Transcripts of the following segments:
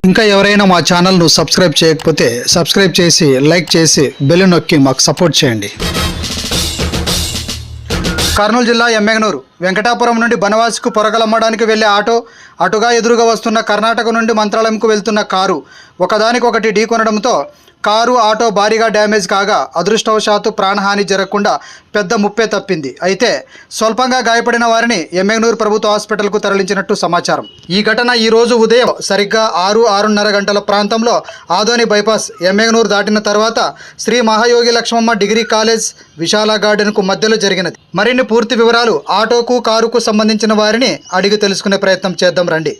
ఇంకా ఎవరైనా మా ఛానల్ను సబ్స్క్రైబ్ చేయకపోతే సబ్స్క్రైబ్ చేసి లైక్ చేసి బెల్ నొక్కి మాకు సపోర్ట్ చేయండి. కర్నూలు జిల్లా ఎమ్మెగనూరు వెంకటాపురం నుండి బనవాసికు పొరగలమ్మడానికి వెళ్లే ఆటో అటుగా ఎదురుగా వస్తున్న కర్ణాటక నుండి మంత్రాలయంకు వెళ్తున్న కారు ఒకదానికొకటి ఢీకొనడంతో కారు ఆటో భారీగా డ్యామేజ్ కాగా అదృష్టవశాత్తు ప్రాణహాని జరగకుండా పెద్ద ముప్పే తప్పింది. అయితే స్వల్పంగా గాయపడిన వారిని ఎమ్మెగనూరు ప్రభుత్వ హాస్పిటల్కు తరలించినట్టు సమాచారం. ఈ ఘటన ఈ రోజు ఉదయం సరిగ్గా 6-6:30 గంటల ప్రాంతంలో ఆదోని బైపాస్ ఎమ్మెగనూరు దాటిన తర్వాత శ్రీ మహాయోగి లక్ష్మమ్మ డిగ్రీ కాలేజ్ విశాల గార్డెన్కు మధ్యలో జరిగినది. మరిన్ని పూర్తి వివరాలు ఆటోకు కారుకు సంబంధించిన వారిని అడిగి తెలుసుకునే ప్రయత్నం చేద్దాం రండి.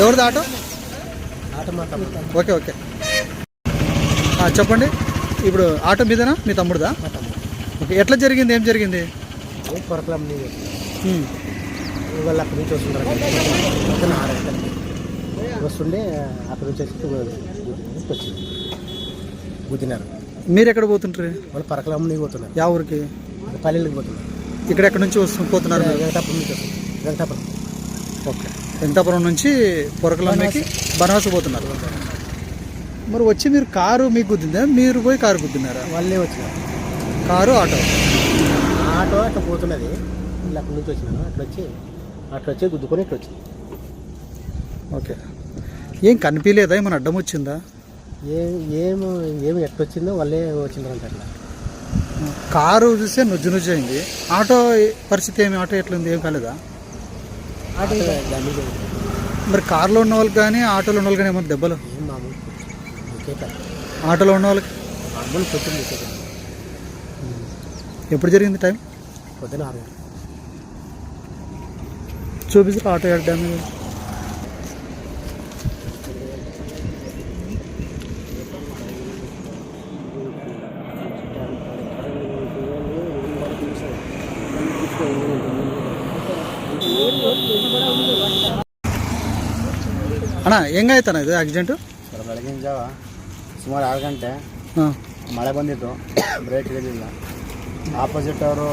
ఎవరిది ఆటో? ఓకే ఓకే చెప్పండి. ఇప్పుడు ఆటో మీదేనా మీ తమ్ముడుదా? ఓకే, ఎట్లా జరిగింది? ఏం జరిగింది? వాళ్ళు అక్కడి నుంచి వస్తుండే అక్కడి నుంచి వచ్చి గుద్దినారు. మీరు ఎక్కడ పోతుంటారు? వాళ్ళు పరకలమ్మని పోతున్నారు. యా ఊరికి? పల్లెలకు పోతున్నారు. ఇక్కడ ఎక్కడి నుంచి పోతున్నారు? వెంకటాపురం నుంచి వస్తుంది. వెంకటాపురం. ఓకే, వెంకటాపురం నుంచి పొరకలమ్మకి బనవాసి పోతున్నారు. మరి వచ్చి మీరు కారు మీకు గుద్దిందా? మీరు పోయి కారు గుద్దినారా? వాళ్ళే వచ్చినారు. కారు ఆటో అట్లా పోతున్నది. వీళ్ళు అక్కడి నుంచి వచ్చినాను. అట్లా వచ్చి గుద్దుకొని ఇట్లా వచ్చింది. ఓకే, ఏం కనిపించలేదా? ఏమైనా అడ్డం వచ్చిందా? ఏమి ఎట్లా వచ్చిందో వాళ్ళే వచ్చిందంట. అట్లా కారు చూస్తే నుజ్జు అయింది. ఆటో పరిస్థితి ఏమి? ఆటో ఎట్లుంది? ఏం కాలేదా? Auto damage. మరి కారులో ఉన్న వాళ్ళకి కానీ ఆటోలో ఉన్న వాళ్ళకి కానీ ఏమన్నా దెబ్బలు? ఏం మామూలు ఆటోలో ఉన్న వాళ్ళకి మామూలు పొద్దున్న ఎప్పుడు జరిగింది? టైం పొద్దున 6 గంటలు. చూపిస్తారు ఆటో డ్యామేజ్. ಅಣ್ಣ ಹೆಂಗಾಯ್ತಣ್ಣ ಇದು ಆಕ್ಸಿಡೆಂಟು? ಸರ್ ಬೆಳಗಿನ ಜಾವ ಸುಮಾರು 6 ಗಂಟೆ ಮಳೆ ಬಂದಿತ್ತು. ಬ್ರೇಕ್ ಇರಲಿಲ್ಲ. ಆಪೋಸಿಟ್ ಅವರು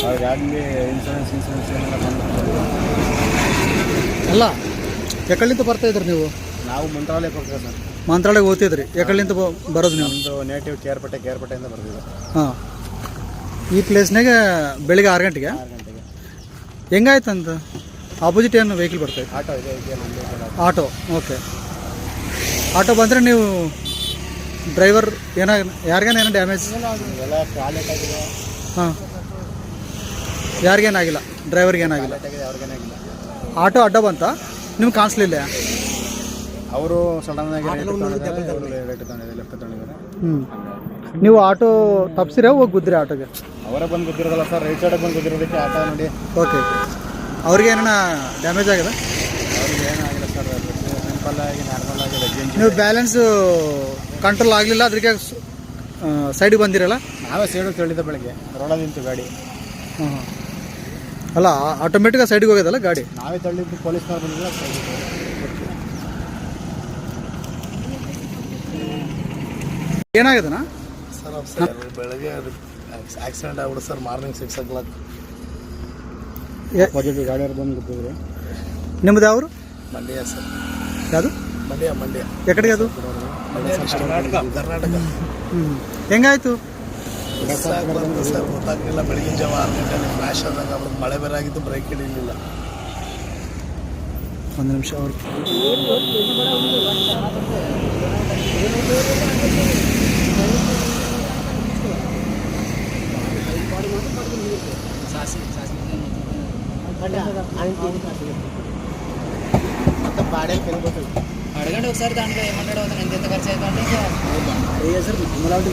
ಅವ್ರ ಗಾಡೀಲಿ ಇನ್ಸೂರೆನ್ಸ್ ಏನೆಲ್ಲ ಬಂದು ಅಲ್ಲ ಎಕಳಿಂದ ಬರ್ತಾ ಇದ್ರಿ ನೀವು? ನಾವು ಮಂತ್ರಾಲಯಕ್ಕೆ ಹೋಗ್ತೀವಿ ಸರ್. ಮಂತ್ರಾಲಯಕ್ಕೆ ಹೋಗ್ತಿದ್ರಿ. ಎಕಳಿಂದ ಬರೋದು ನೀವು? ನಮ್ಮದು ನೇಟಿವ್ ಕೇರ್ಪೇಟೆಯಿಂದ ಬರ್ತಿದ್ದೆ. ಹಾಂ, ಈ ಪ್ಲೇಸ್ನಾಗ ಬೆಳಿಗ್ಗೆ 6 ಗಂಟೆಗೆ? 6 ಗಂಟೆಗೆ. ಹೆಂಗಾಯ್ತಂತ? ಆಪೋಸಿಟ್ ಏನು ವೆಹಿಕಲ್ ಬರ್ತಾಯಿತ್ತು? ಆಟೋ ಇದೆ. ಆಟೋ. ಓಕೆ, ಆಟೋ ಬಂದರೆ ನೀವು ಡ್ರೈವರ್ ಯಾರಿಗೇನ ಡ್ಯಾಮೇಜ್? ಎಲ್ಲ ಟಾಯ್ಲೆಟ್ ಆಗಿದೆ. ಹಾಂ, ಯಾರಿಗೇನಾಗಿಲ್ಲ? ಡ್ರೈವರ್ಗೇನಾಗಿಲ್ಲ? ಅವ್ರಿಗೇನಾಗಿಲ್ಲ. ಆಟೋ ಅಡ್ಡ ಬಂತ? ನಿಮ್ಗೆ ಕಾಣಿಸ್ಲಿಲ್ಲ? ಅವರು ಸಡನ್ನಾಗಿ ಲೆಫ್ಟ್ ತಗೊಂಡಿದ್ದಾರೆ. ನೀವು ಆಟೋ ತಪ್ಸಿರ ಹೋಗಿ ಗುದ್ರಿ ಆಟೋಗೆ? ಅವರೇ ಬಂದು ಗೊತ್ತಿರೋದಲ್ಲ ಸರ್. ರೈಟ್ ಸೈಡಿಗೆ ಬಂದು ಗೊತ್ತಿರೋದಕ್ಕೆ ಆಟೋ ನೋಡಿ. ಓಕೆ, ಅವ್ರಿಗೆ ಏನಾರ ಡ್ಯಾಮೇಜ್ ಆಗಿದೆ? ಅವ್ರಿಗೆ ಏನಾಗಿಲ್ಲ ಸರ್. ಸಿಂಪಲ್ ಆಗಿ ನಾರ್ಮಲ್ ಆಗಿ ನೀವು ಬ್ಯಾಲೆನ್ಸು ಕಂಟ್ರೋಲ್ ಆಗಲಿಲ್ಲ, ಅದಕ್ಕೆ ಸೈಡಿಗೆ ಬಂದಿರಲ್ಲ? ನಾವೇ ಸೈಡು ತಿಳಿದ ಬೆಳಗ್ಗೆ ರೋಡಲ್ಲಿಂತು ಗಾಡಿ. ಹಾಂ, ಅಲ್ಲ ಆಟೋಮೆಟಿಕ್ಕಾಗಿ ಸೈಡಿಗೆ ಹೋಗೋದಲ್ಲ ಗಾಡಿ? ನಾವೇ ತಳ್ಳಿದ್ದು. ಪೊಲೀಸ್ನವ್ರು ಬಂದಿಲ್ಲ. ಏನಾಗಿದೆನಾ ಸರ್? ಬೆಳಗ್ಗೆ ಆಕ್ಸಿಡೆಂಟ್ ಆಗ್ಬಿಡು ಸರ್. ಮಾರ್ನಿಂಗ್ 6 o'clock ಪಾಸಿಟಿವ್ ಗಾಡಿಯವ್ರು ಬಂದು ಗೊತ್ತಿದ್ರು. ನಿಮ್ಮದು ಯಾವರು? ಮಂಡ್ಯ ಸರ್. ಯಾವುದು? ಮಂಡ್ಯ. ಎಕಡೆಗೆ ಅದು? ಕರ್ನಾಟಕ. ಹೆಂಗಾಯ್ತು? ಸರ್ ಗೊತ್ತಾಗಲಿಲ್ಲ. ಬೆಳಗಿನ ಜಾವ 6 ಗಂಟೆಯಲ್ಲಿ ಫ್ಲಾಶ್ ಆದಾಗ ಅವ್ರಿಗೆ ಮಳೆ ಬೇರೆ ಆಗಿತ್ತು, ಬ್ರೇಕ್ ಹಿಡಿಲಿಲ್ಲ. ಒಂದು ನಿಮಿಷ ಅವ್ರು అడగండి ఒకసారి, దాంట్లో ఏమన్నాడు అతను ఎంత ఖర్చు అవుతుంటే అది